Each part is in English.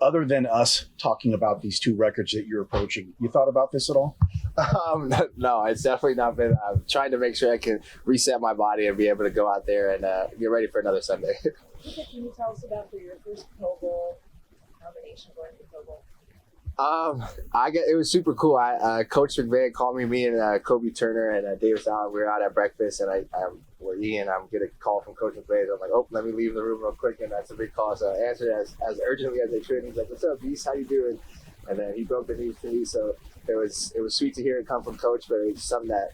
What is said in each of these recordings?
other than us talking about these two records that you're approaching, you thought about this at all? No, it's definitely not been. I'm trying to make sure I can reset my body and be able to go out there and get ready for another Sunday. Can you tell us about for your first Pro Bowl nomination going to the Pro Bowl? It was super cool. Coach McVay called me and Kobe Turner and Davis Allen. We were out at breakfast, and we're eating. I'm getting a call from Coach McVay. So I'm like, oh, let me leave the room real quick, and that's a big call. So I answered as urgently as I could. He's like, what's up, Beast? How you doing? And then he broke the news to me. So it was sweet to hear it come from Coach, but it's something that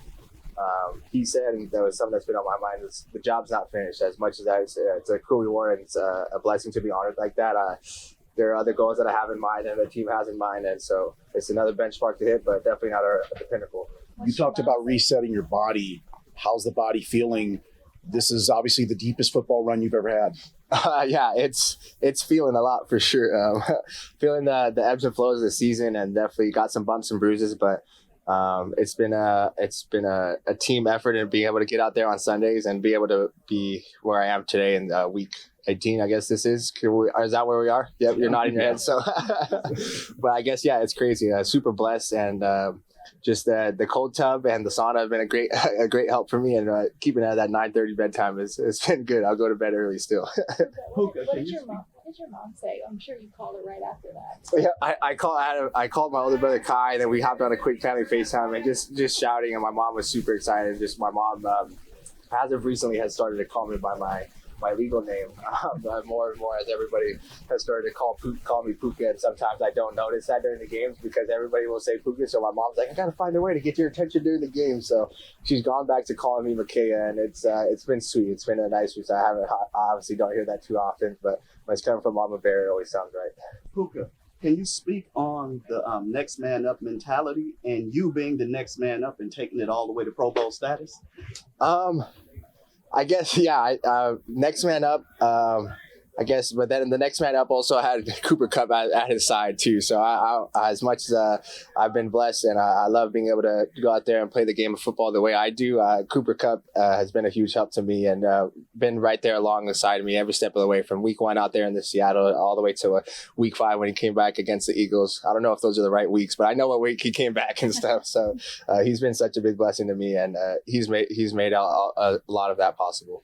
he said, and that was something that's been on my mind. The job's not finished. As much as it's a cool reward, and it's a blessing to be honored like that. There are other goals that I have in mind and the team has in mind, and so it's another benchmark to hit, but definitely not the pinnacle. You talked about resetting your body. How's the body feeling? This is obviously the deepest football run you've ever had. Yeah, it's feeling a lot for sure. Feeling the ebbs and flows of the season, and definitely got some bumps and bruises, but it's been a team effort, and being able to get out there on Sundays and be able to be where I am today in week 18, I guess this is. Is that where we are? Yep, you're nodding your head. So, but I guess, yeah, it's crazy. Super blessed, and just the cold tub and the sauna have been a great help for me, and keeping it at that 9:30 bedtime it's been good. I'll go to bed early still. What did your mom say? I'm sure you called her right after that. Yeah, I called my older brother Kai, and then we hopped on a quick family FaceTime and just shouting, and my mom was super excited. Just my mom, as of recently, has started to call me by my legal name, more and more, as everybody has started to call me Puka, and sometimes I don't notice that during the games because everybody will say Puka, so my mom's like, I gotta find a way to get your attention during the game, so she's gone back to calling me Makaya, and it's been sweet. It's been a nice week. I obviously don't hear that too often, but when it's coming from Mama Bear, it always sounds right. Puka, can you speak on the next man up mentality and you being the next man up and taking it all the way to Pro Bowl status? I guess, yeah. Next man up, I guess, but then the next man up also had Cooper Kupp at his side too. So I as much as I've been blessed, and I love being able to go out there and play the game of football the way I do, Cooper Kupp has been a huge help to me, and been right there alongside me every step of the way, from week 1 out there in the Seattle all the way to week 5 when he came back against the Eagles. I don't know if those are the right weeks, but I know what week he came back and stuff. So he's been such a big blessing to me, and he's made a lot of that possible.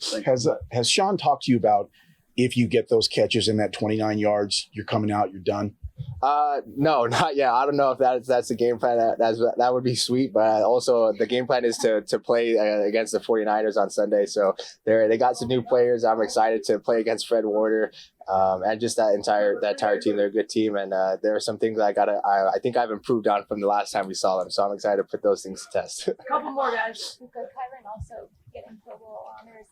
Has Sean talked to you about, if you get those catches in that 29 yards, you're coming out, you're done? No, not yet. I don't know if that's the game plan. That would be sweet, but also the game plan is to play against the 49ers on Sunday. So they got some new players. I'm excited to play against Fred Warner. And just that entire team. They're a good team, and there are some things I think I've improved on from the last time we saw them. So I'm excited to put those things to test. A couple more, guys. Kyron also getting Pro Bowl honors.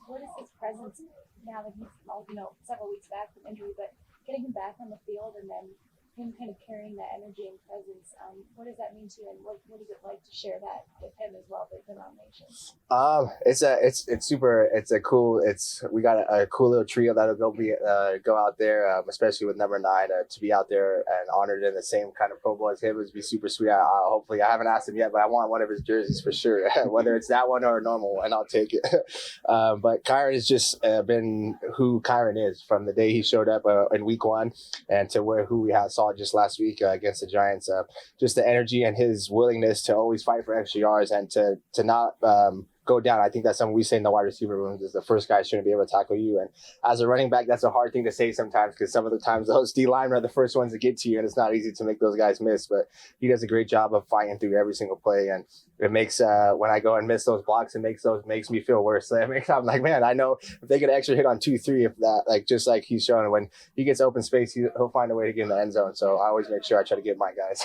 What is his presence now that he's, several weeks back from injury, but getting him back on the field and then him kind of carrying that energy and presence, what does that mean to you, and what is it like to share that with him as well, the nomination? We got a cool little trio that'll go out there, especially with number 9, to be out there and honored in the same kind of Pro Bowl as him would be super sweet. Hopefully, I haven't asked him yet, but I want one of his jerseys for sure, whether it's that one or a normal one, I'll take it. But Kyron has just been who Kyron is from the day he showed up in week 1 and to who we saw just last week against the Giants. Just the energy and his willingness to always fight for extra yards and to not go down. I think that's something we say in the wide receiver rooms, is the first guy shouldn't be able to tackle you. And as a running back, that's a hard thing to say sometimes, because some of the times those D linemen are the first ones to get to you, and it's not easy to make those guys miss. But he does a great job of fighting through every single play, and it makes when I go and miss those blocks, it makes me feel worse. So I'm like, man, I know if they get an extra hit on 2-3, if that, just like he's showing, when he gets open space, he'll find a way to get in the end zone. So I always make sure I try to get my guys.